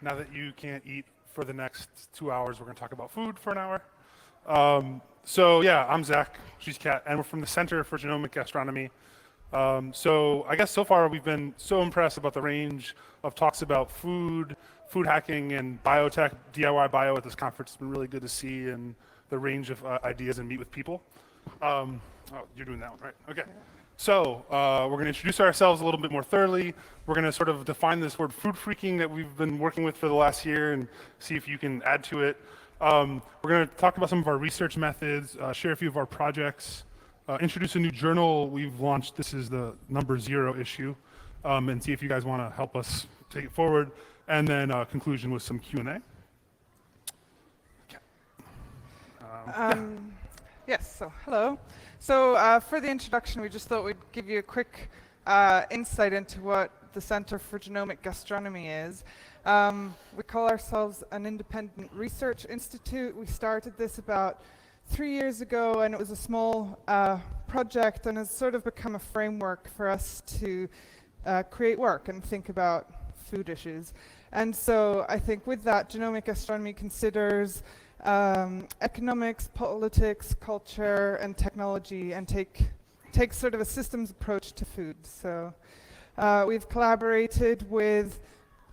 Now that you can't eat for the next 2 hours, we're going to talk about food for an hour. So yeah, I'm Zach, she's Kat, and we're from the Center for Genomic Gastronomy. So I guess so far we've been so impressed about the range of talks about food hacking, and biotech, DIY bio at this conference. It's been really good to see, and the range of ideas and meet with people. Oh, you're doing that one, right? Okay. So we're going to introduce ourselves a little bit more thoroughly. We're going to sort of define this word food freaking that we've been working with for the last year and see if you can add to it. We're going to talk about some of our research methods, share a few of our projects, introduce a new journal we've launched. This is the number 0 issue, and see if you guys want to help us take it forward. And then conclusion with some Q&A. Yes, so hello. So for the introduction, we just thought we'd give you a quick insight into what the Center for Genomic Gastronomy is. We call ourselves an independent research institute. We started this about 3 years ago, and it was a small project, and has sort of become a framework for us to create work and think about food issues. And so I think with that, genomic gastronomy considers economics, politics, culture, and technology, and take sort of a systems approach to food. So we've collaborated with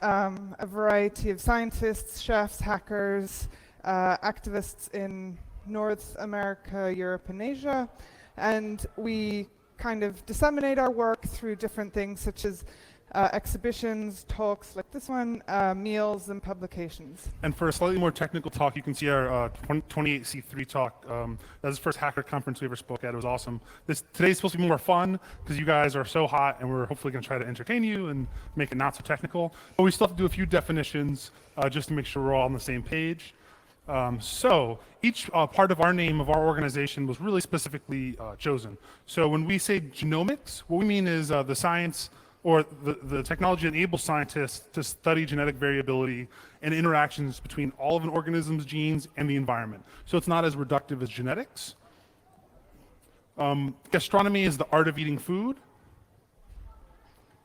a variety of scientists, chefs, hackers, activists in North America, Europe, and Asia, and we kind of disseminate our work through different things such as exhibitions, talks like this one, meals, and publications. And for a slightly more technical talk, you can see our 28C3 talk. That was the first hacker conference we ever spoke at. It was awesome. Today's supposed to be more fun because you guys are so hot, and we're hopefully going to try to entertain you and make it not so technical. But we still have to do a few definitions just to make sure we're all on the same page. So each part of our name of our organization was really specifically chosen. So when we say genomics, what we mean is the science or the technology that enables scientists to study genetic variability and interactions between all of an organism's genes and the environment. So it's not as reductive as genetics. Gastronomy is the art of eating food.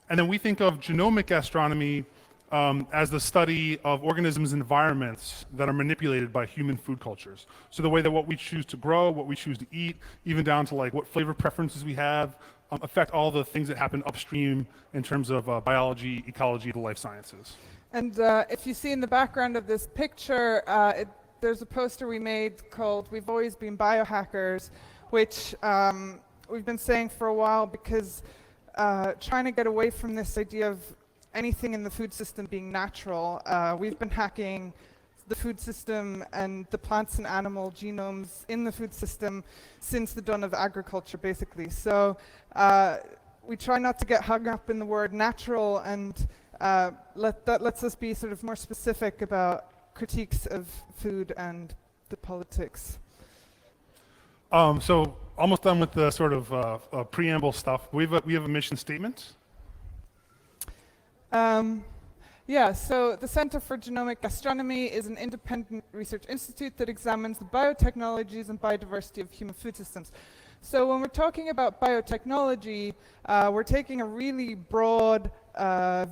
And then we think of genomic gastronomy as the study of organisms' environments that are manipulated by human food cultures. So the way that what we choose to grow, what we choose to eat, even down to like what flavor preferences we have, affect all the things that happen upstream in terms of biology, ecology, the life sciences. And if you see in the background of this picture, there's a poster we made called "We've Always Been Biohackers," which we've been saying for a while because trying to get away from this idea of anything in the food system being natural. We've been hacking the food system and the plants and animal genomes in the food system since the dawn of agriculture, basically. So we try not to get hung up in the word natural, and that lets us be sort of more specific about critiques of food and the politics. So almost done with the sort of preamble stuff. We have a mission statement. Yeah, so the Center for Genomic Gastronomy is an independent research institute that examines the biotechnologies and biodiversity of human food systems. So when we're talking about biotechnology, we're taking a really broad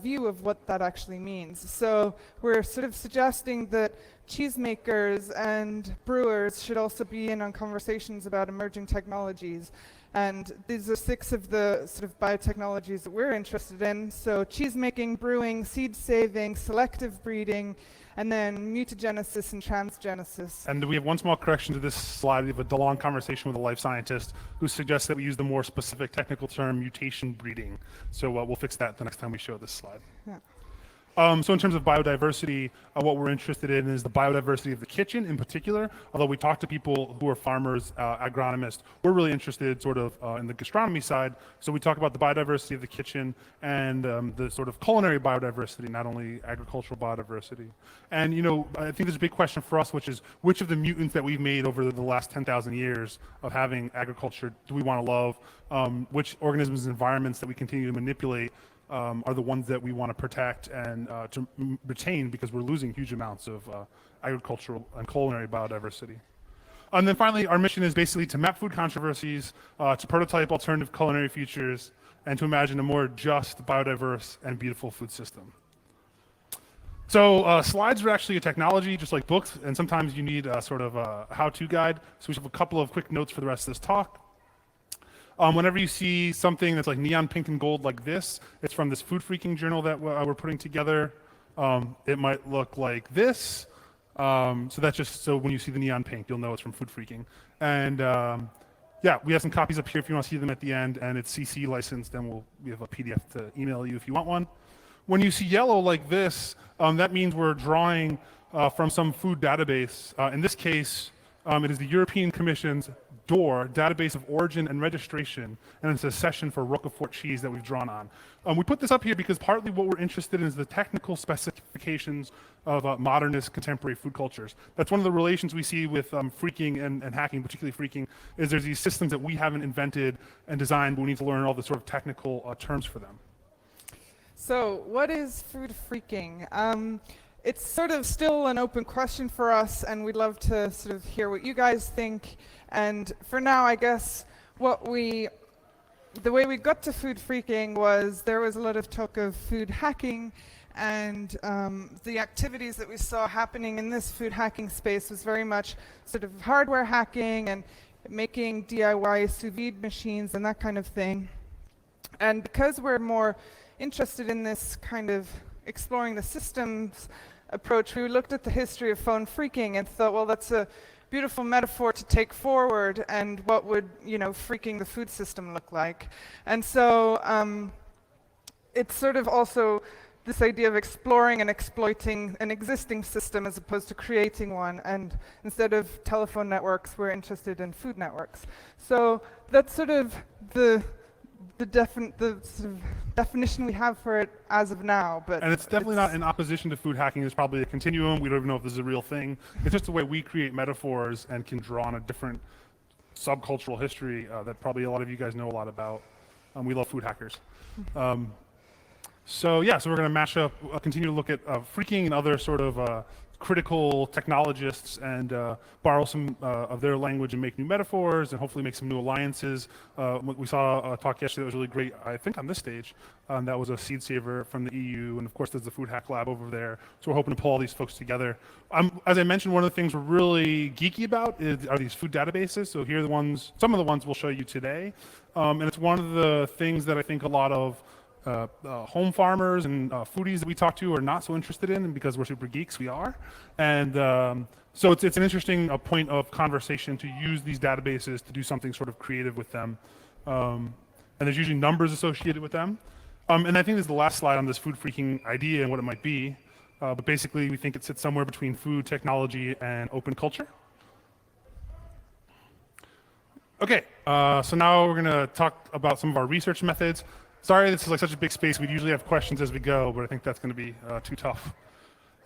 view of what that actually means. So we're sort of suggesting that cheesemakers and brewers should also be in on conversations about emerging technologies. And these are 6 of the sort of biotechnologies that we're interested in. So cheese making, brewing, seed saving, selective breeding, and then mutagenesis and transgenesis. And we have one small correction to this slide. We have a long conversation with a life scientist who suggests that we use the more specific technical term mutation breeding. So we'll fix that the next time we show this slide. Yeah. So in terms of biodiversity, what we're interested in is the biodiversity of the kitchen in particular. Although we talk to people who are farmers, agronomists, we're really interested sort of in the gastronomy side. So we talk about the biodiversity of the kitchen and the sort of culinary biodiversity, not only agricultural biodiversity. And I think there's a big question for us, which is which of the mutants that we've made over the last 10,000 years of having agriculture do we want to love? Which organisms and environments that we continue to manipulate are the ones that we want to protect and to retain, because we're losing huge amounts of agricultural and culinary biodiversity. And then finally, our mission is basically to map food controversies, to prototype alternative culinary futures, and to imagine a more just, biodiverse, and beautiful food system. So slides are actually a technology, just like books, and sometimes you need a sort of a how-to guide. So we have a couple of quick notes for the rest of this talk. Whenever you see something that's like neon pink and gold like this, it's from this food freaking journal that we're putting together. It might look like this. So that's just so when you see the neon pink, you'll know it's from food freaking. And yeah, we have some copies up here if you want to see them at the end, and it's CC licensed, and we have a PDF to email you if you want one. When you see yellow like this, that means we're drawing from some food database. In this case, it is the European Commission's DOR, Database of Origin and Registration, and it's a session for Roquefort cheese that we've drawn on. We put this up here because partly what we're interested in is the technical specifications of modernist contemporary food cultures. That's one of the relations we see with freaking and hacking, particularly freaking, is there's these systems that we haven't invented and designed, but we need to learn all the sort of technical terms for them. So what is food freaking? It's sort of still an open question for us, and we'd love to sort of hear what you guys think. And for now, I guess the way we got to food freaking was there was a lot of talk of food hacking, and the activities that we saw happening in this food hacking space was very much sort of hardware hacking and making DIY sous vide machines and that kind of thing. And because we're more interested in this kind of exploring the systems approach, we looked at the history of phone phreaking and thought, well, that's a beautiful metaphor to take forward, and what would, phreaking the food system look like? And so it's sort of also this idea of exploring and exploiting an existing system as opposed to creating one. And instead of telephone networks, we're interested in food networks. So that's sort of the sort of definition we have for it as of now. And it's definitely not in opposition to food hacking. There's probably a continuum. We don't even know if this is a real thing. It's just the way we create metaphors and can draw on a different subcultural history that probably a lot of you guys know a lot about. We love food hackers. So we're going to mash up, continue to look at freaking and other sort of critical technologists and borrow some of their language and make new metaphors and hopefully make some new alliances. We saw a talk yesterday that was really great, I think on this stage, that was a seed saver from the EU, and of course there's the Food Hack Lab over there. So we're hoping to pull all these folks together. As I mentioned, one of the things we're really geeky about are these food databases. So here are some of the ones we'll show you today. And it's one of the things that I think a lot of home farmers and foodies that we talk to are not so interested in, and because we're super geeks, we are. And so it's an interesting point of conversation to use these databases to do something sort of creative with them. And there's usually numbers associated with them. And I think this is the last slide on this food freaking idea and what it might be. But basically, we think it sits somewhere between food, technology, and open culture. Okay, so now we're going to talk about some of our research methods. Sorry, this is like such a big space. We'd usually have questions as we go, but I think that's going to be too tough.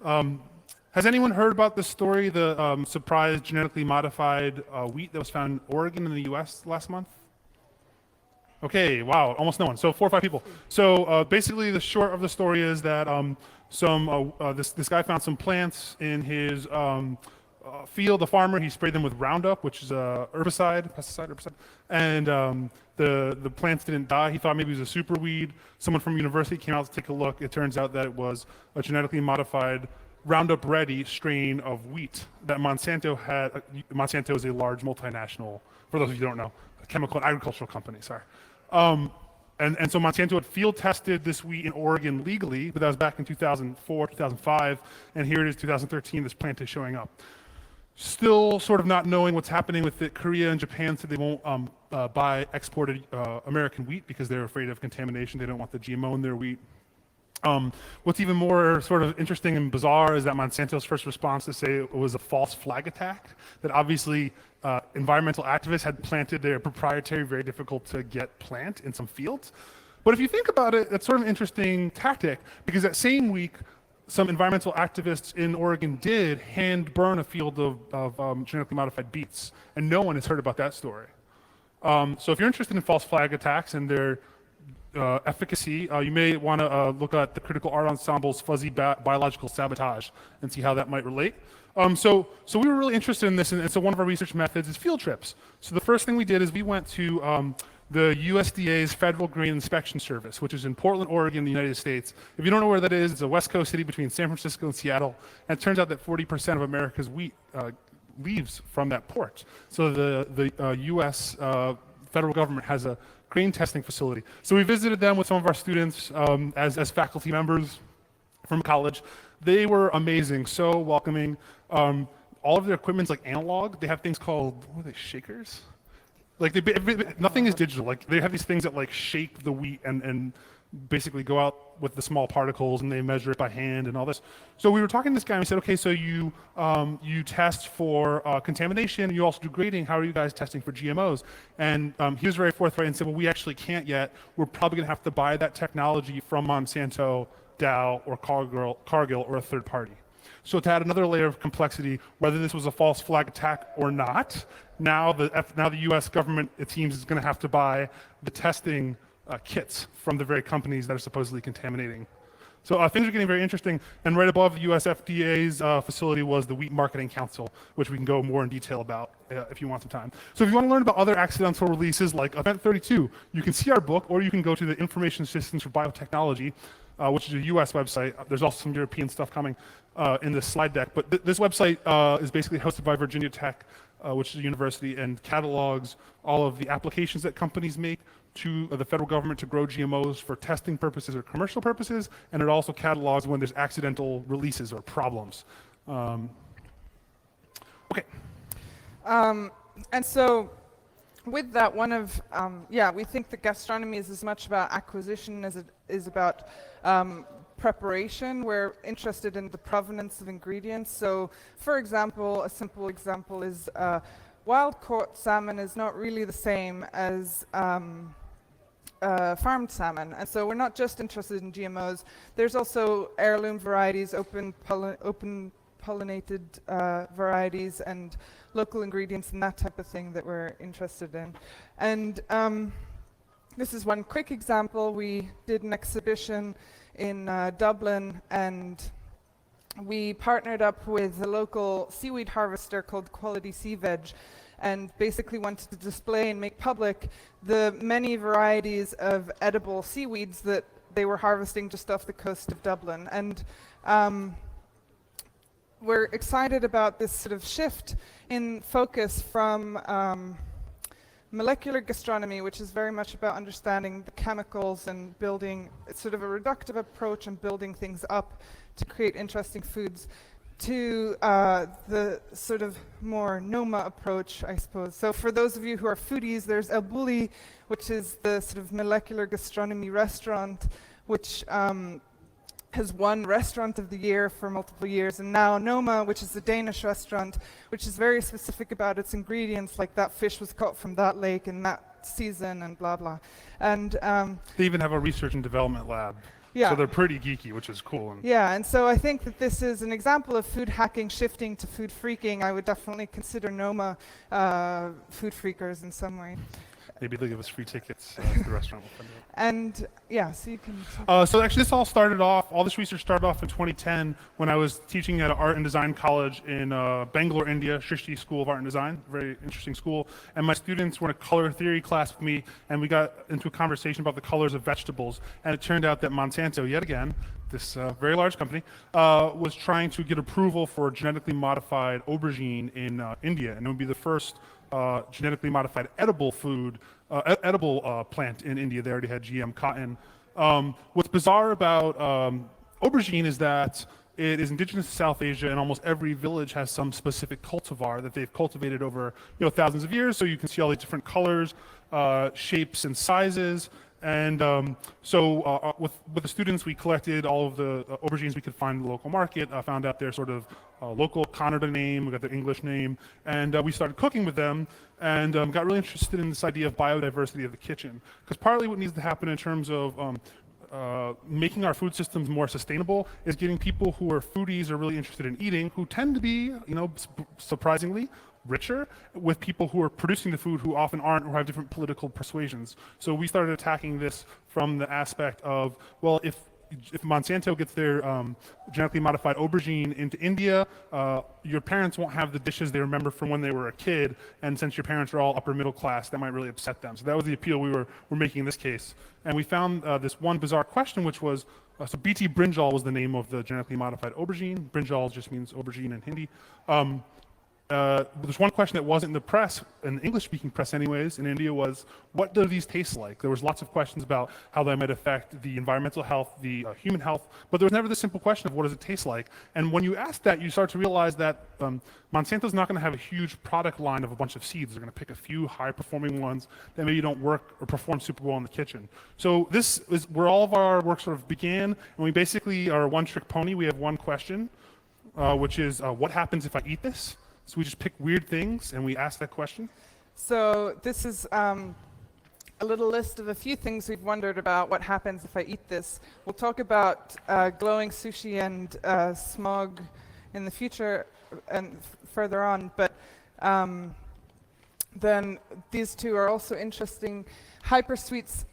Has anyone heard about this story, the surprise genetically modified wheat that was found in Oregon in the US last month? Okay, wow, almost no one. So 4 or 5 people. So basically the short of the story is that this guy found some plants in his field, a farmer. He sprayed them with Roundup, which is a pesticide, and the plants didn't die. He thought maybe it was a super weed. Someone from university came out to take a look. It turns out that it was a genetically modified Roundup Ready strain of wheat that Monsanto had. Monsanto is a large multinational, for those of you who don't know, a chemical and agricultural company, sorry. And so Monsanto had field tested this wheat in Oregon legally, but that was back in 2004, 2005, and here it is 2013, this plant is showing up. Still sort of not knowing what's happening with it. Korea and Japan said they won't buy exported American wheat because they're afraid of contamination. They don't want the GMO in their wheat. What's even more sort of interesting and bizarre is that Monsanto's first response to say it was a false flag attack, that obviously environmental activists had planted their proprietary, very difficult to get plant in some fields. But if you think about it, that's sort of an interesting tactic, because that same week, some environmental activists in Oregon did hand burn a field of genetically modified beets, and no one has heard about that story. So if you're interested in false flag attacks and their efficacy, you may want to look at the Critical Art Ensemble's Fuzzy Biological Sabotage and see how that might relate. So we were really interested in this, and so one of our research methods is field trips. So the first thing we did is we went to the USDA's Federal Grain Inspection Service, which is in Portland, Oregon, the United States. If you don't know where that is, it's a West Coast city between San Francisco and Seattle. And it turns out that 40% of America's wheat leaves from that port. So the US federal government has a grain testing facility. So we visited them with some of our students as faculty members from college. They were amazing, so welcoming. All of their equipment's like analog. They have things called, what are they, shakers? Like nothing is digital. Like they have these things that like shake the wheat and basically go out with the small particles, and they measure it by hand and all this. So we were talking to this guy and we said, okay, so you test for contamination, you also do grading. How are you guys testing for GMOs? And he was very forthright and said, well, we actually can't yet. We're probably gonna have to buy that technology from Monsanto, Dow, or Cargill, or a third party. So to add another layer of complexity, whether this was a false flag attack or not, now the US government, it seems, is gonna have to buy the testing kits from the very companies that are supposedly contaminating. So things are getting very interesting, and right above the US FDA's facility was the Wheat Marketing Council, which we can go more in detail about if you want some time. So if you want to learn about other accidental releases like Event 32, you can see our book, or you can go to the Information Systems for Biotechnology, which is a US website. There's also some European stuff coming in the slide deck, but this website is basically hosted by Virginia Tech, which is a university, and catalogs all of the applications that companies make to the federal government to grow GMOs for testing purposes or commercial purposes, and it also catalogs when there's accidental releases or problems. Okay. And so with that, we think that gastronomy is as much about acquisition as it is about preparation. We're interested in the provenance of ingredients. So for example, a simple example is wild-caught salmon is not really the same as farmed salmon. And so we're not just interested in GMOs. There's also heirloom varieties, open pollinated varieties, and local ingredients and that type of thing that we're interested in. And this is one quick example. We did an exhibition in Dublin, and we partnered up with a local seaweed harvester called Quality Sea Veg, and basically wanted to display and make public the many varieties of edible seaweeds that they were harvesting just off the coast of Dublin. And we're excited about this sort of shift in focus from molecular gastronomy, which is very much about understanding the chemicals and building sort of a reductive approach and building things up to create interesting foods, to the sort of more NOMA approach, I suppose. So for those of you who are foodies, there's El Bulli, which is the sort of molecular gastronomy restaurant, which has won Restaurant of the Year for multiple years, and now Noma, which is a Danish restaurant, which is very specific about its ingredients, like that fish was caught from that lake in that season and blah, blah. And they even have a research and development lab. Yeah. So they're pretty geeky, which is cool. Yeah, and so I think that this is an example of food hacking shifting to food freaking. I would definitely consider Noma food freakers in some way. Maybe they'll give us free tickets to the restaurant. And yeah, so you can. So actually, this all this research started off in 2010 when I was teaching at an art and design college in Bangalore, India, Srishti School of Art and Design, very interesting school. And my students were in a color theory class with me, and we got into a conversation about the colors of vegetables. And it turned out that Monsanto, yet again, this very large company, was trying to get approval for genetically modified aubergine in India, and it would be the first genetically modified edible food, edible plant in India. They already had GM cotton. What's bizarre about aubergine is that it is indigenous to South Asia, and almost every village has some specific cultivar that they've cultivated over thousands of years. So you can see all these different colors, shapes, and sizes. And with the students, we collected all of the aubergines we could find in the local market, found out their sort of local Kannada name, we got their English name, and we started cooking with them, and got really interested in this idea of biodiversity of the kitchen. Because partly what needs to happen in terms of making our food systems more sustainable is getting people who are foodies or really interested in eating, who tend to be, surprisingly, richer, with people who are producing the food who often aren't, or have different political persuasions. So we started attacking this from the aspect of, well, if if Monsanto gets their genetically modified aubergine into India, your parents won't have the dishes they remember from when they were a kid, and since your parents are all upper middle class, that might really upset them. So that was the appeal we were making in this case. And we found this one bizarre question, which was, so BT brinjal was the name of the genetically modified aubergine. Brinjal just means aubergine in Hindi. There's one question that wasn't in the press, in the English-speaking press anyways, in India was, what do these taste like? There was lots of questions about how they might affect the environmental health, the human health, but there was never the simple question of what does it taste like? And when you ask that, you start to realize that Monsanto's not going to have a huge product line of a bunch of seeds. They're going to pick a few high-performing ones that maybe don't work or perform super well in the kitchen. So this is where all of our work sort of began, and we basically are a one-trick pony. We have one question, which is, what happens if I eat this? So we just pick weird things and we ask that question? So this is a little list of a few things we've wondered about what happens if I eat this. We'll talk about glowing sushi and smog in the future and further on, but then these two are also interesting. Hypersweet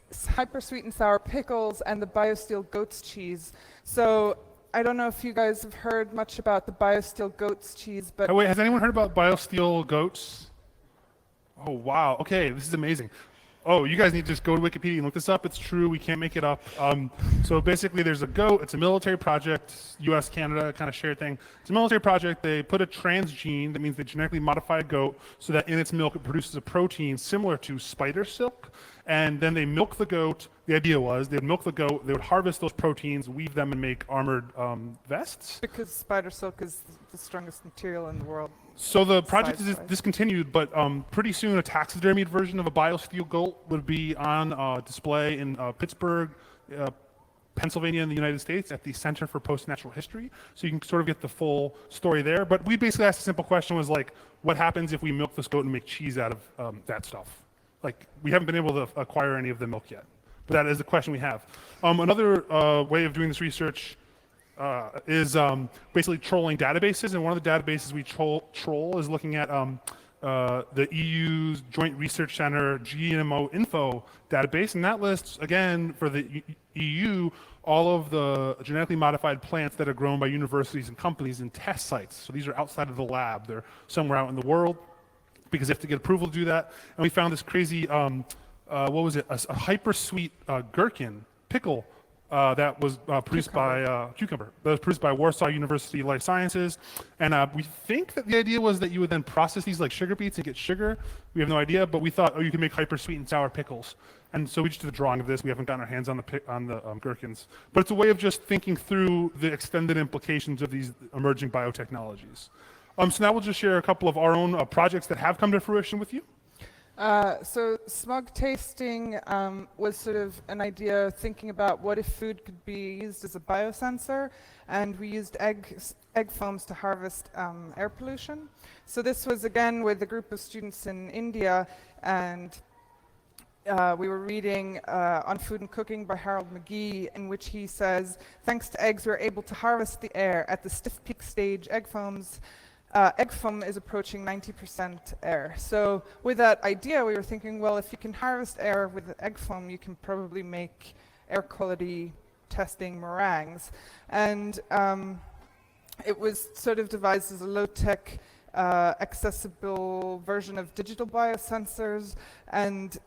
and sour pickles and the BioSteel goat's cheese. So I don't know if you guys have heard much about the BioSteel goat's cheese, but... Oh, wait, has anyone heard about BioSteel goats? Oh, wow. Okay, this is amazing. Oh, you guys need to just go to Wikipedia and look this up. It's true. We can't make it up. So basically, there's a goat. It's a military project, US, Canada kind of shared thing. It's a military project. They put a transgene, that means they genetically modify a goat so that in its milk it produces a protein similar to spider silk. And then they milk the goat. The idea was they'd milk the goat, they would harvest those proteins, weave them, and make armored vests. Because spider silk is the strongest material in the world. So the project is Size-wise. discontinued, but pretty soon a taxidermied version of a BioSteel goat would be on display in Pittsburgh, Pennsylvania in the United States at the Center for Post-Natural History. So you can sort of get the full story there. But we basically asked a simple question was like, what happens if we milk this goat and make cheese out of that stuff? Like, we haven't been able to acquire any of the milk yet. But that is the question we have. Another way of doing this research is basically trolling databases. And one of the databases we troll is looking at the EU's Joint Research Center GMO Info database. And that lists, again, for the EU, all of the genetically modified plants that are grown by universities and companies in test sites. So these are outside of the lab. They're somewhere out in the world, because they have to get approval to do that. And we found this crazy, what was it, a hyper sweet gherkin pickle that was produced by cucumber. That was produced by Warsaw University Life Sciences. And we think that the idea was that you would then process these like sugar beets and get sugar. We have no idea, but we thought, oh, you can make hyper sweet and sour pickles. And so we just did a drawing of this. We haven't gotten our hands on the gherkins. But it's a way of just thinking through the extended implications of these emerging biotechnologies. So now we'll just share a couple of our own projects that have come to fruition with you. So smog tasting was sort of an idea thinking about what if food could be used as a biosensor, and we used egg foams to harvest air pollution. So this was again with a group of students in India, and we were reading on Food and Cooking by Harold McGee, in which he says, thanks to eggs, we're able to harvest the air at the stiff peak stage. Egg foam is approaching 90% air. So with that idea, we were thinking, well, if you can harvest air with egg foam, you can probably make air quality testing meringues. And it was sort of devised as a low-tech, accessible version of digital biosensors. And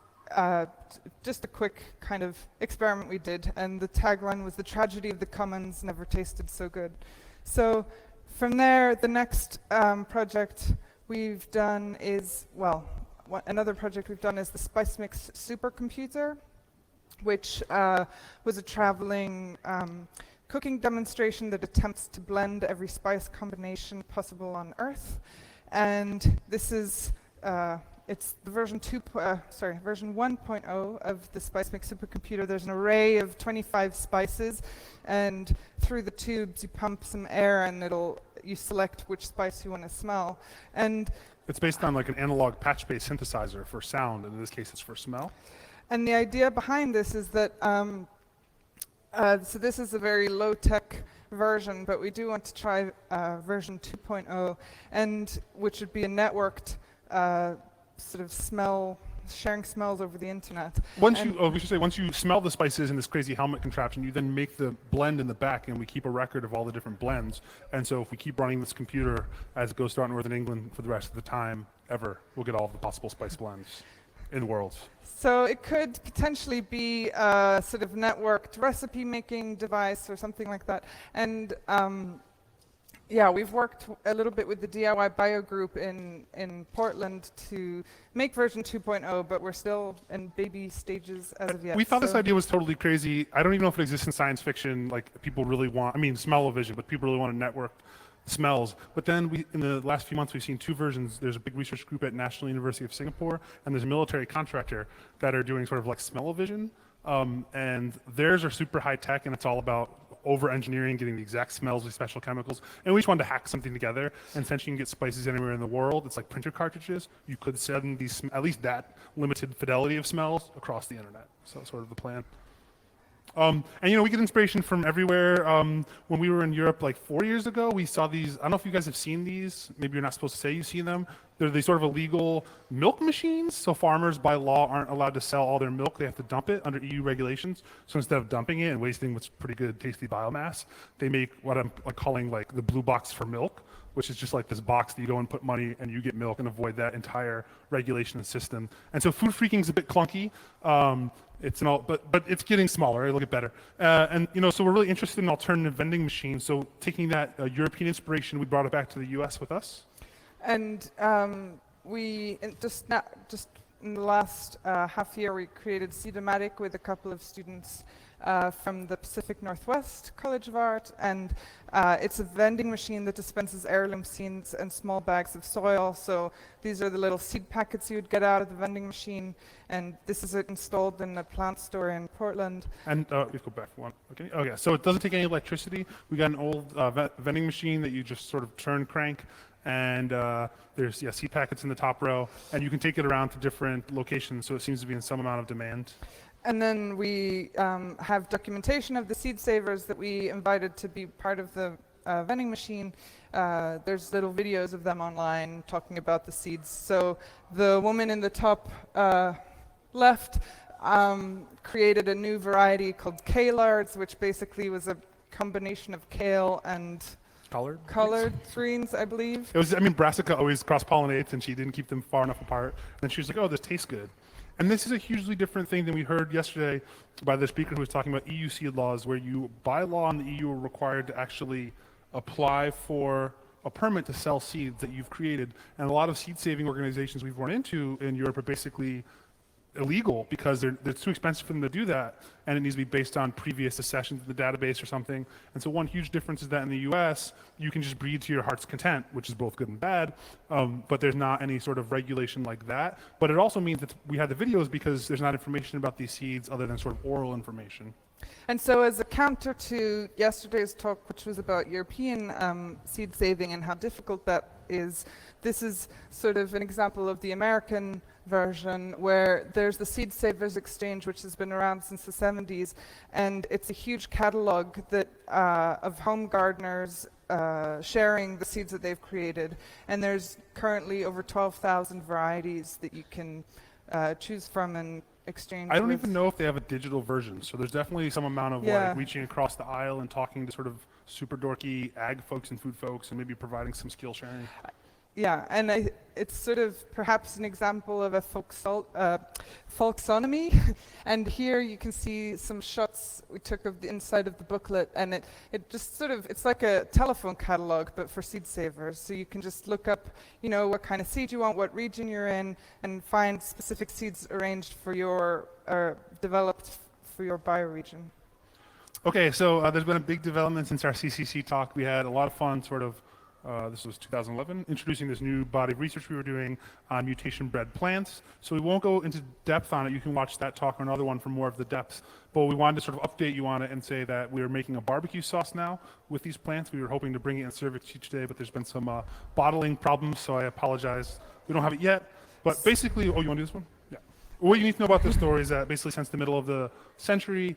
just a quick kind of experiment we did. And the tagline was, the tragedy of the commons never tasted so good. So from there, the next project we've done is, another project we've done is the Spice Mix supercomputer, which was a traveling cooking demonstration that attempts to blend every spice combination possible on Earth. And this is, it's the version 1.0 of the Spice Mix supercomputer. There's an array of 25 spices, and through the tubes you pump some air and you select which spice you want to smell. And it's based on like an analog patch-based synthesizer for sound, and in this case it's for smell. And the idea behind this is that, so this is a very low-tech version, but we do want to try version 2.0, and which would be a networked sort of smell sharing smells over the internet. We should say, once you smell the spices in this crazy helmet contraption, you then make the blend in the back, and we keep a record of all the different blends. And so if we keep running this computer as it goes throughout Northern England for the rest of the time ever, we'll get all of the possible spice blends in the world. So it could potentially be a sort of networked recipe making device or something like that. And yeah, we've worked a little bit with the DIY Bio group in Portland to make version 2.0, but we're still in baby stages as of yet. We thought this idea was totally crazy. I don't even know if it exists in science fiction. Like, people really want, I mean, smell-o-vision, but people really want to network smells. But then in the last few months, we've seen two versions. There's a big research group at National University of Singapore, and there's a military contractor that are doing sort of like smell-o-vision. And theirs are super high tech, and it's all about over-engineering, getting the exact smells with special chemicals. And we just wanted to hack something together, and since you can get spices anywhere in the world, it's like printer cartridges. You could send these, at least that limited fidelity of smells across the internet. So that's sort of the plan. And we get inspiration from everywhere. When we were in Europe like 4 years ago, we saw these. I don't know if you guys have seen these. Maybe you're not supposed to say you've seen them. They're these sort of illegal milk machines. So farmers by law aren't allowed to sell all their milk. They have to dump it under EU regulations. So instead of dumping it and wasting what's pretty good, tasty biomass, they make what I'm calling like the blue box for milk, which is just like this box that you go and put money and you get milk and avoid that entire regulation system. And so food freaking is a bit clunky. But it's getting smaller. It'll get better. So we're really interested in alternative vending machines. So taking that European inspiration, we brought it back to the US with us. And just in the last half year, we created Seedomatic with a couple of students from the Pacific Northwest College of Art, and it's a vending machine that dispenses heirloom seeds and small bags of soil. So these are the little seed packets you would get out of the vending machine, and this is installed in a plant store in Portland. And we go back one. Okay. Oh yeah. So it doesn't take any electricity. We got an old vending machine that you just sort of turn crank, and there's seed packets in the top row, and you can take it around to different locations. So it seems to be in some amount of demand. And then we have documentation of the seed savers that we invited to be part of the vending machine. There's little videos of them online talking about the seeds. So the woman in the top left created a new variety called Kalards, which basically was a combination of kale and colored greens, I believe. Brassica always cross-pollinates, and she didn't keep them far enough apart. And then she was like, oh, this tastes good. And this is a hugely different thing than we heard yesterday by the speaker who was talking about EU seed laws, where you, by law in the EU, are required to actually apply for a permit to sell seeds that you've created. And a lot of seed-saving organizations we've run into in Europe are basically illegal because they're too expensive for them to do that, and it needs to be based on previous accessions in the database or something. And so one huge difference is that in the US, you can just breed to your heart's content, which is both good and bad, but there's not any sort of regulation like that. But it also means that we had the videos because there's not information about these seeds other than sort of oral information. And so as a counter to yesterday's talk, which was about European seed saving and how difficult that is, this is sort of an example of the American version where there's the Seed Savers Exchange, which has been around since the 70s, and it's a huge catalog that of home gardeners sharing the seeds that they've created. And there's currently over 12,000 varieties that you can choose from and exchange. I don't even know if they have a digital version, so there's definitely some amount of like reaching across the aisle and talking to sort of super dorky ag folks and food folks and maybe providing some skill sharing. Yeah, and it's sort of perhaps an example of a folksonomy. And here you can see some shots we took of the inside of the booklet, and it just sort of, it's like a telephone catalog, but for seed savers. So you can just look up, what kind of seed you want, what region you're in, and find specific seeds arranged for your, developed for your bioregion. Okay, so there's been a big development since our CCC talk. We had a lot of fun sort of this was 2011, introducing this new body of research we were doing on mutation-bred plants. So we won't go into depth on it. You can watch that talk or another one for more of the depths. But we wanted to sort of update you on it and say that we are making a barbecue sauce now with these plants. We were hoping to bring it and serve it to you today, but there's been some bottling problems, so I apologize. We don't have it yet. But basically, you want to do this one? Yeah. What you need to know about this story is that basically since the middle of the century,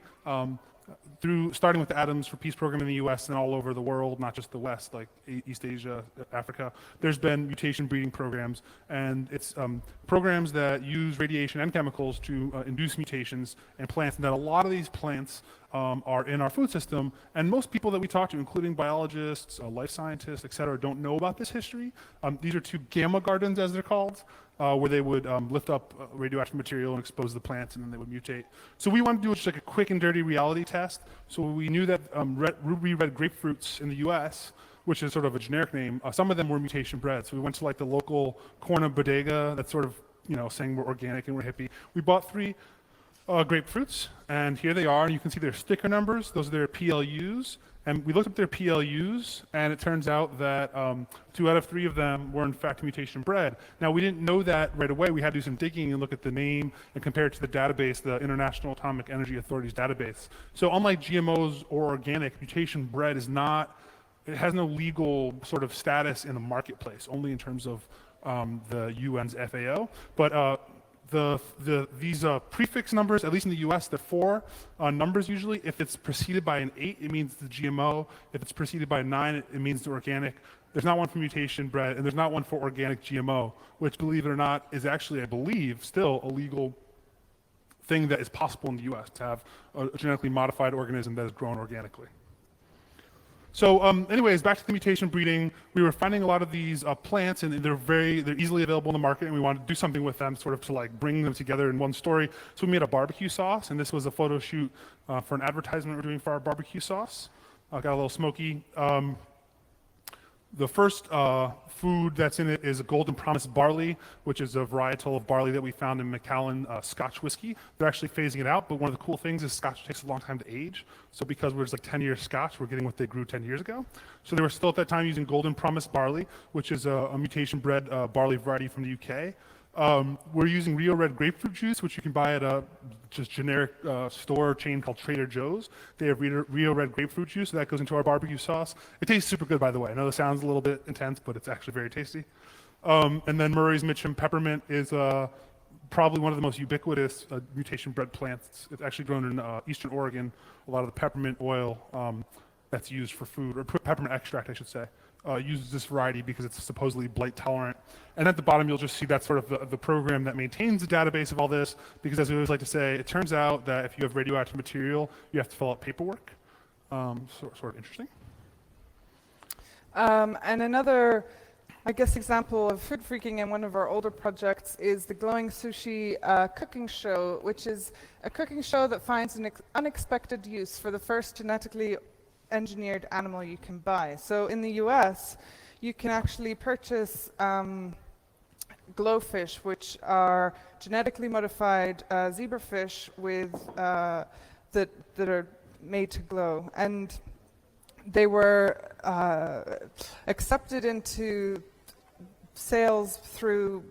starting with the Atoms for Peace program in the US and all over the world, not just the West, like East Asia, Africa, there's been mutation breeding programs. And it's programs that use radiation and chemicals to induce mutations in plants. And that a lot of these plants are in our food system. And most people that we talk to, including biologists, life scientists, et cetera, don't know about this history. These are two gamma gardens, as they're called. Where they would lift up radioactive material and expose the plants, and then they would mutate. So we wanted to do just like a quick and dirty reality test. So we knew that ruby red grapefruits in the US, which is sort of a generic name, some of them were mutation bred. So we went to like the local corner bodega that's sort of, saying we're organic and we're hippie. We bought 3 grapefruits, and here they are, and you can see their sticker numbers. Those are their PLUs. And we looked up their PLUs, and it turns out that 2 out of 3 of them were in fact mutation bred. Now, we didn't know that right away. We had to do some digging and look at the name and compare it to the database, the International Atomic Energy Authority's database. So unlike GMOs or organic, mutation bred is not, it has no legal sort of status in the marketplace, only in terms of the UN's FAO. But these prefix numbers, at least in the US, they're 4 numbers usually. If it's preceded by an 8, it means the GMO. If it's preceded by a 9, it means the organic. There's not one for mutation bred, and there's not one for organic GMO, which, believe it or not, is actually, I believe, still a legal thing that is possible in the US, to have a genetically modified organism that is grown organically. So anyways, back to the mutation breeding, we were finding a lot of these plants, and they're easily available in the market, and we wanted to do something with them, sort of to like bring them together in one story. So we made a barbecue sauce, and this was a photo shoot for an advertisement we're doing for our barbecue sauce. Got a little smoky. The first food that's in it is a Golden Promise barley, which is a varietal of barley that we found in Macallan Scotch whiskey. They're actually phasing it out, but one of the cool things is Scotch takes a long time to age. So because we're just like 10-year Scotch, we're getting what they grew 10 years ago. So they were still at that time using Golden Promise barley, which is a mutation-bred barley variety from the UK. We're using Rio Red grapefruit juice, which you can buy at a just generic store chain called Trader Joe's. They have Rio Red grapefruit juice, so that goes into our barbecue sauce. It tastes super good, by the way. I know it sounds a little bit intense, but it's actually very tasty. And then Murray's Mitcham peppermint is probably one of the most ubiquitous mutation-bred plants. It's actually grown in eastern Oregon. A lot of the peppermint oil that's used for food, or peppermint extract, I should say, uses this variety because it's supposedly blight tolerant. And at the bottom, you'll just see that's sort of the program that maintains the database of all this, because as we always like to say, it turns out that if you have radioactive material, you have to fill out paperwork. Sort of interesting. And another, I guess, example of food freaking in one of our older projects is the Glowing Sushi cooking show, which is a cooking show that finds an unexpected use for the first genetically engineered animal you can buy. So in the US, you can actually purchase glowfish, which are genetically modified zebrafish with that are made to glow, and they were accepted into sales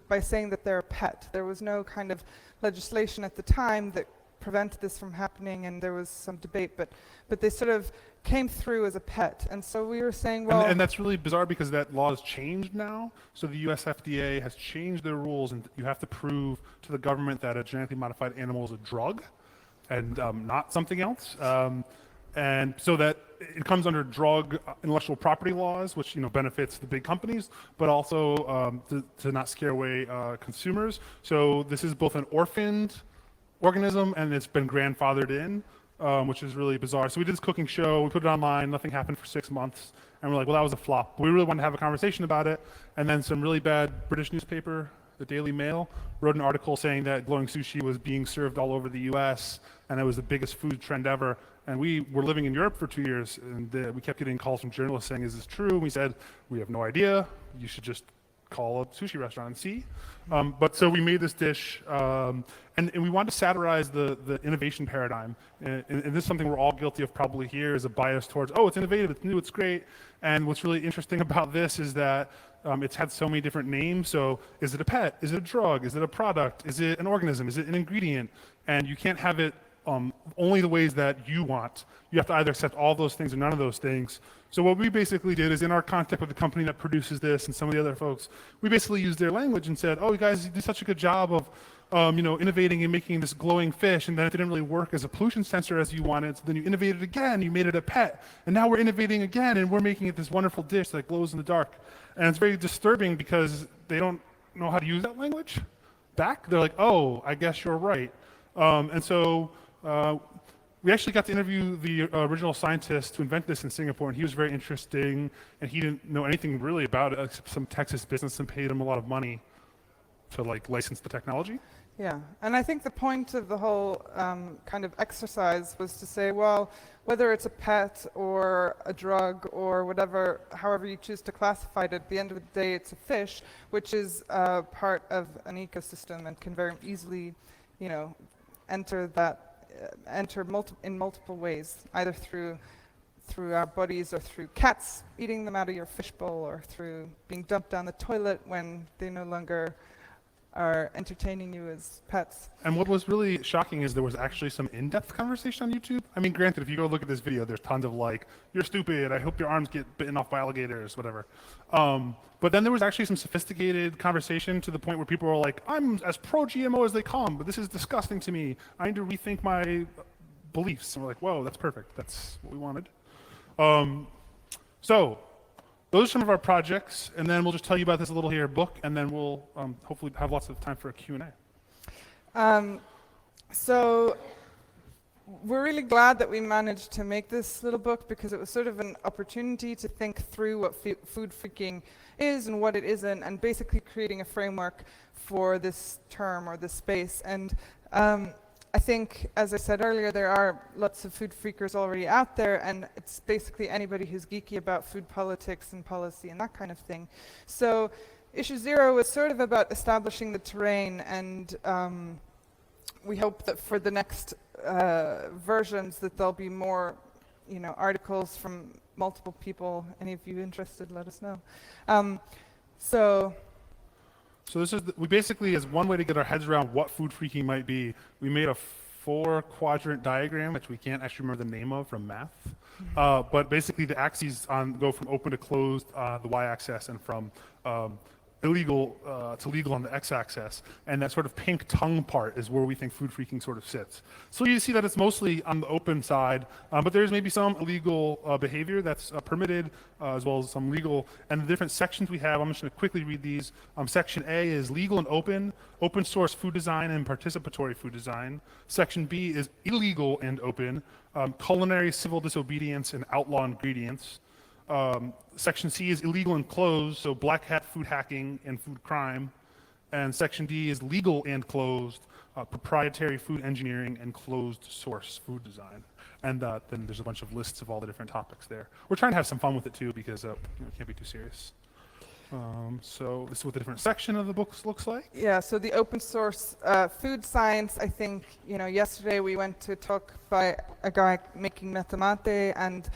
by saying that they're a pet. There was no kind of legislation at the time that prevented this from happening, and there was some debate, but they sort of came through as a pet. And so we were saying, well... And that's really bizarre because that law has changed now. So the US FDA has changed their rules, and you have to prove to the government that a genetically modified animal is a drug and not something else. And so that it comes under drug intellectual property laws, which benefits the big companies, but also to not scare away consumers. So this is both an orphaned organism, and it's been grandfathered in, which is really bizarre. So we did this cooking show, we put it online, nothing happened for 6 months, and we're like, well, that was a flop. But we really wanted to have a conversation about it, and then some really bad British newspaper, the Daily Mail, wrote an article saying that glowing sushi was being served all over the US, and it was the biggest food trend ever. And we were living in Europe for 2 years, and we kept getting calls from journalists saying, is this true? And we said, we have no idea. You should just call a sushi restaurant and see. But so we made this dish, and we wanted to satirize the innovation paradigm. And this is something we're all guilty of probably here, is a bias towards, oh, it's innovative, it's new, it's great. And what's really interesting about this is that it's had so many different names. So is it a pet? Is it a drug? Is it a product? Is it an organism? Is it an ingredient? And you can't have it only the ways that you want. You have to either accept all those things or none of those things. So what we basically did is, in our contact with the company that produces this and some of the other folks, we basically used their language and said, oh, you guys do such a good job innovating and making this glowing fish, and then it didn't really work as a pollution sensor as you wanted. So then you innovated again, you made it a pet, and now we're innovating again, and we're making it this wonderful dish that glows in the dark. And it's very disturbing because they don't know how to use that language back. They're like, oh, I guess you're right. And so we actually got to interview the original scientist to invent this in Singapore, and he was very interesting, and he didn't know anything really about it except some Texas business and paid him a lot of money to license the technology. Yeah, and I think the point of the whole kind of exercise was to say, well, whether it's a pet or a drug or whatever, however you choose to classify it, at the end of the day, it's a fish, which is part of an ecosystem and can very easily, enter in multiple ways, either through our bodies or through cats eating them out of your fishbowl or through being dumped down the toilet when they no longer are entertaining you as pets. And what was really shocking is there was actually some in-depth conversation on YouTube. I mean, granted, if you go look at this video, there's tons of you're stupid, I hope your arms get bitten off by alligators, whatever. But then there was actually some sophisticated conversation to the point where people were like, I'm as pro-GMO as they come, but this is disgusting to me. I need to rethink my beliefs. And we're like, whoa, that's perfect. That's what we wanted. So those are some of our projects, and then we'll just tell you about this little book, and then we'll hopefully have lots of time for a Q&A. So we're really glad that we managed to make this little book because it was sort of an opportunity to think through what food freaking is and what it isn't, and basically creating a framework for this term or this space. And I think, as I said earlier, there are lots of food freakers already out there, and it's basically anybody who's geeky about food politics and policy and that kind of thing. So issue 0 was sort of about establishing the terrain, and we hope that for the next versions that there'll be more articles from multiple people. Any of you interested, let us know. So this is, we basically, as one way to get our heads around what food freaking might be, we made a 4-quadrant diagram, which we can't actually remember the name of from math. But basically the axes go from open to closed, the y-axis, and from illegal to legal on the x-axis. And that sort of pink tongue part is where we think food freaking sort of sits. So you see that it's mostly on the open side, but there's maybe some illegal behavior that's permitted, as well as some legal. And the different sections we have, I'm just going to quickly read these. Section A is legal and open source food design and participatory food design. Section B is illegal and open, culinary civil disobedience and outlaw ingredients. Section C is illegal and closed, so black hat food hacking and food crime. And Section D is legal and closed, proprietary food engineering and closed source food design. And then there's a bunch of lists of all the different topics there. We're trying to have some fun with it too, because it can't be too serious. So this is what the different section of the books looks like. Yeah, so the open source food science, I think, yesterday we went to a talk by a guy making metamate and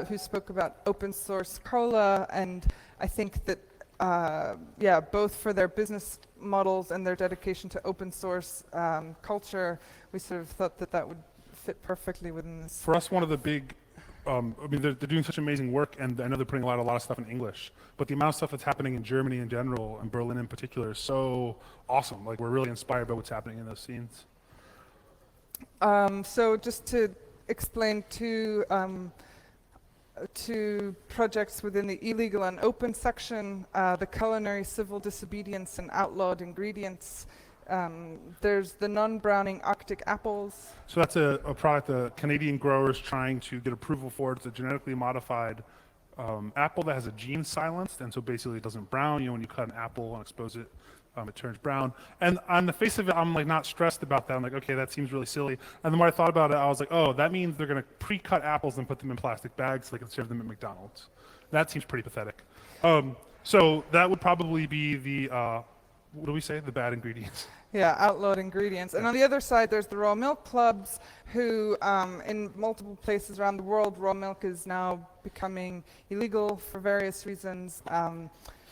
who spoke about open source cola, and I think that, both for their business models and their dedication to open source culture, we sort of thought that would fit perfectly within this. For us, one of the big they're doing such amazing work, and I know they're putting a lot of stuff in English, but the amount of stuff that's happening in Germany in general, and Berlin in particular, is so awesome. We're really inspired by what's happening in those scenes. So just to explain two projects within the illegal and open section, the culinary civil disobedience and outlawed ingredients. There's the non-browning Arctic apples. So that's a product the Canadian growers trying to get approval for. It's a genetically modified apple that has a gene silenced, and so basically it doesn't brown. When you cut an apple and expose it, it turns brown. And on the face of it, I'm not stressed about that. I'm like, okay, that seems really silly. And the more I thought about it, I was like, oh, that means they're going to pre-cut apples and put them in plastic bags so they can serve them at McDonald's. That seems pretty pathetic. So that would probably be the, what do we say? The bad ingredients. Yeah, outlawed ingredients. And on the other side, there's the raw milk clubs who, in multiple places around the world, raw milk is now becoming illegal for various reasons.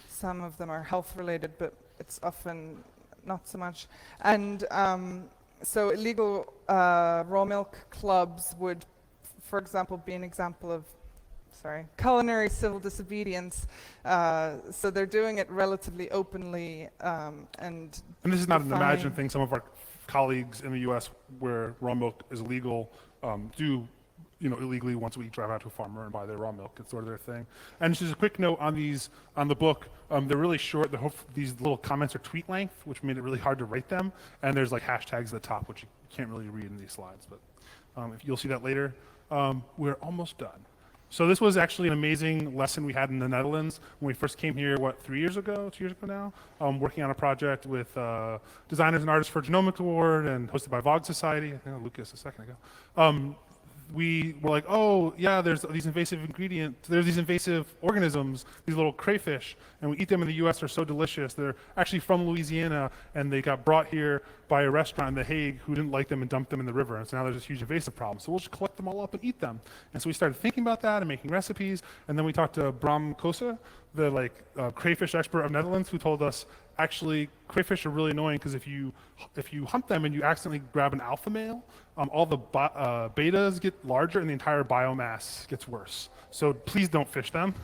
Some of them are health related, but it's often not so much. And so illegal raw milk clubs would, for example, be an example of culinary civil disobedience. So they're doing it relatively openly and this is not an defining- imagined thing. Some of our colleagues in the U.S. where raw milk is illegal do, illegally once a week drive out to a farmer and buy their raw milk. It's sort of their thing. And just a quick note on the book, they're really short. These little comments are tweet length, which made it really hard to write them. And there's like hashtags at the top, which you can't really read in these slides, but if you'll see that later. We're almost done. So this was actually an amazing lesson we had in the Netherlands when we first came here, 2 years ago now, working on a project with Designers and Artists for Genomic Award and hosted by Vogue Society. I think Lucas a second ago. We were like, oh yeah, there's these invasive organisms, these little crayfish, and we eat them in the US, they're so delicious. They're actually from Louisiana, and they got brought here by a restaurant in The Hague who didn't like them and dumped them in the river, and so now there's this huge invasive problem. So we'll just collect them all up and eat them. And so we started thinking about that and making recipes, and then we talked to Bram Kosa, the crayfish expert of Netherlands, who told us, actually, crayfish are really annoying because if you hunt them and you accidentally grab an alpha male, all the betas get larger and the entire biomass gets worse. So please don't fish them.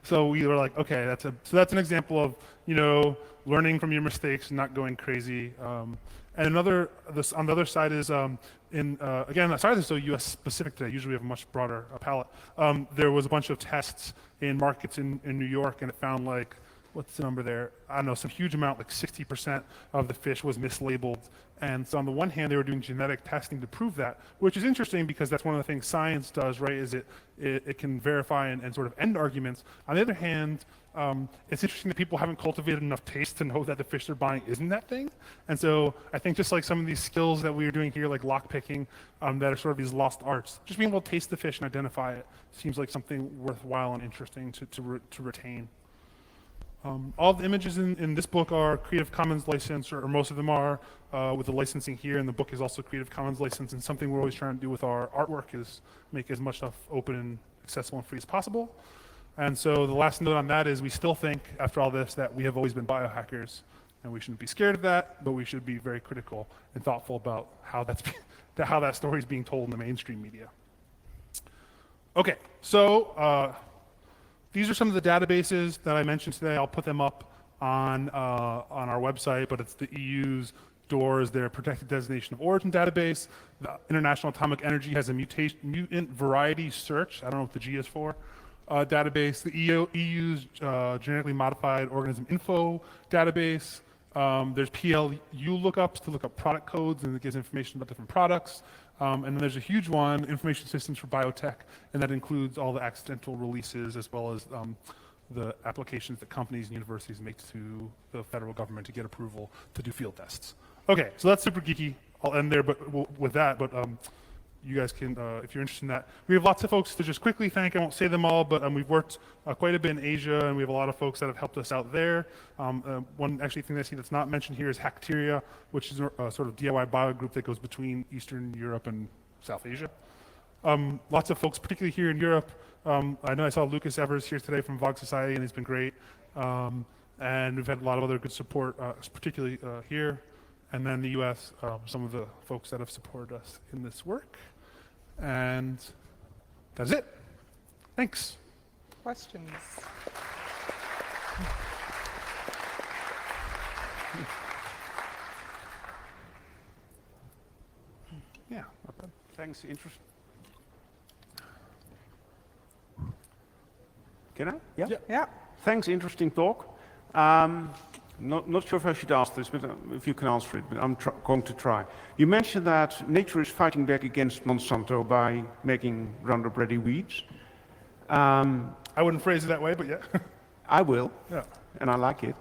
So we were like, okay, that's an example of learning from your mistakes and not going crazy. And on the other side is again, sorry this is so U.S. specific today. Usually we have a much broader palette. There was a bunch of tests in markets in New York, and it found what's the number there? I don't know, some huge amount, 60% of the fish was mislabeled. And so on the one hand, they were doing genetic testing to prove that, which is interesting because that's one of the things science does, right? Is it can verify and sort of end arguments. On the other hand, it's interesting that people haven't cultivated enough taste to know that the fish they're buying isn't that thing. And so I think just like some of these skills that we are doing here, like lock picking, that are sort of these lost arts, just being able to taste the fish and identify it seems like something worthwhile and interesting to retain. All the images in this book are Creative Commons licensed, or most of them are, with the licensing here, and the book is also Creative Commons licensed, and something we're always trying to do with our artwork is make as much stuff open and accessible and free as possible. And so the last note on that is we still think, after all this, that we have always been biohackers, and we shouldn't be scared of that, but we should be very critical and thoughtful about how that story is being told in the mainstream media. Okay, so these are some of the databases that I mentioned today. I'll put them up on our website, but it's the EU's DOORS, their Protected Designation of Origin database. The International Atomic Energy has a mutant variety search, I don't know what the G is for, database. The EU's Genetically Modified Organism Info database. There's PLU lookups to look up product codes, and it gives information about different products. And then there's a huge one, Information Systems for Biotech, and that includes all the accidental releases as well as the applications that companies and universities make to the federal government to get approval to do field tests. Okay, so that's super geeky. I'll end there with that, but you guys can, if you're interested in that. We have lots of folks to just quickly thank. I won't say them all, but we've worked quite a bit in Asia, and we have a lot of folks that have helped us out there. One actually thing I see that's not mentioned here is Hackteria, which is a sort of DIY bio group that goes between Eastern Europe and South Asia. Lots of folks, particularly here in Europe. I know I saw Lucas Evers here today from Vogue Society, and he's been great. And we've had a lot of other good support, particularly here. And then the US, some of the folks that have supported us in this work. And that's it. Thanks. Questions? Yeah, okay. Thanks. Interesting. Can I? Yeah? Yeah. Thanks, interesting talk. Not sure if I should ask this, but if you can answer it, but I'm going to try. You mentioned that nature is fighting back against Monsanto by making Roundup Ready weeds. I wouldn't phrase it that way, but yeah. I will, Yeah. and I like it.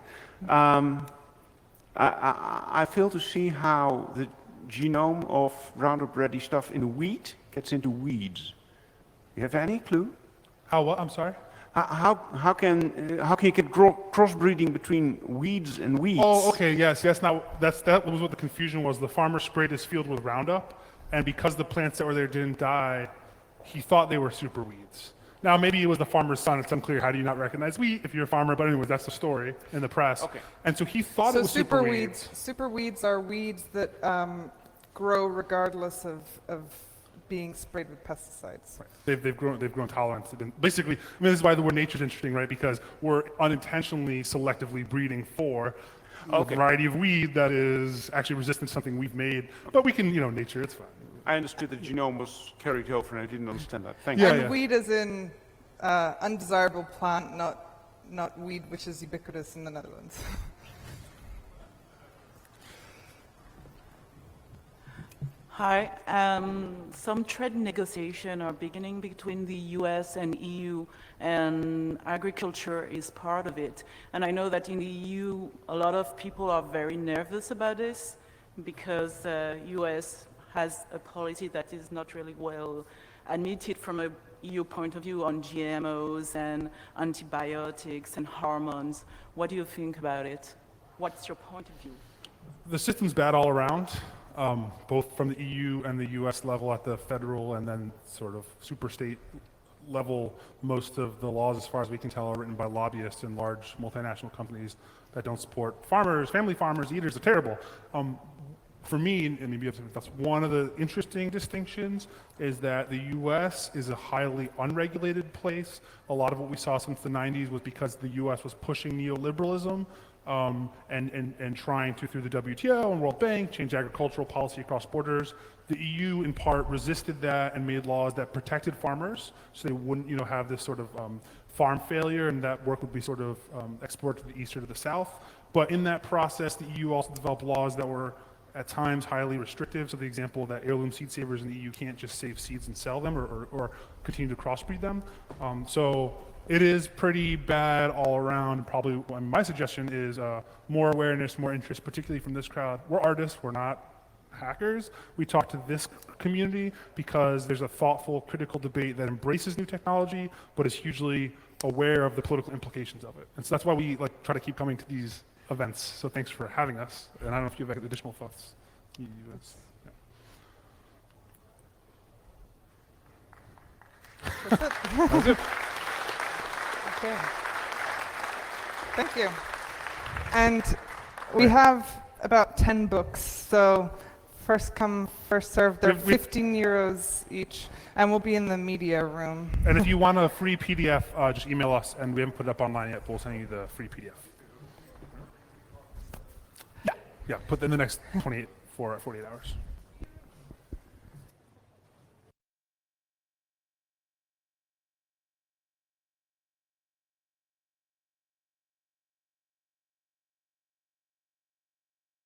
I fail to see how the genome of Roundup Ready stuff in the wheat gets into weeds. You have any clue? How what? I'm sorry? How can you get crossbreeding between weeds and weeds? Oh, okay, yes. That was what the confusion was. The farmer sprayed his field with Roundup, and because the plants that were there didn't die, he thought they were super weeds. Now, maybe it was the farmer's son. It's unclear. How do you not recognize wheat if you're a farmer? But anyways, that's the story in the press. Okay. And so he thought it was super weeds. Super weeds are weeds that grow regardless of being sprayed with pesticides. Right. They've grown tolerant to them. Basically, I mean, this is why the word nature is interesting, right? Because we're unintentionally selectively breeding for a variety of weed that is actually resistant to something we've made. But we can, nature, it's fine. I understood the genome was carried over, and I didn't understand that. Thank you. Yeah, And yeah. weed is in undesirable plant, not weed, which is ubiquitous in the Netherlands. Hi. Some trade negotiations are beginning between the US and EU, and agriculture is part of it. And I know that in the EU, a lot of people are very nervous about this because the US has a policy that is not really well admitted from a EU point of view on GMOs and antibiotics and hormones. What do you think about it? What's your point of view? The system's bad all around, both from the EU and the US level at the federal and then sort of super state level. Most of the laws, as far as we can tell, are written by lobbyists and large multinational companies that don't support farmers, family farmers, eaters. They're terrible. For me, and maybe that's one of the interesting distinctions, is that the US is a highly unregulated place. A lot of what we saw since the 90s was because the US was pushing neoliberalism and trying to, through the WTO and World Bank, change agricultural policy across borders. The EU, in part, resisted that and made laws that protected farmers, so they wouldn't, have this sort of farm failure, and that work would be sort of exported to the east or to the south. But in that process, the EU also developed laws that were at times highly restrictive. So the example that heirloom seed savers in the EU can't just save seeds and sell them or continue to crossbreed them. So it is pretty bad all around. Probably my suggestion is more awareness, more interest, particularly from this crowd. We're artists, we're not hackers. We talk to this community because there's a thoughtful, critical debate that embraces new technology, but is hugely aware of the political implications of it. And so that's why we try to keep coming to these events. So thanks for having us. And I don't know if you have additional thoughts. Yeah. That's it. That's it. Okay. Thank you. And we have about 10 books, so first come, first served. They're We- 15 euros each, and we'll be in the media room. And if you want a free PDF, just email us, and we haven't put it up online yet, but we'll send you the free PDF. Yeah, put in the next 48 hours.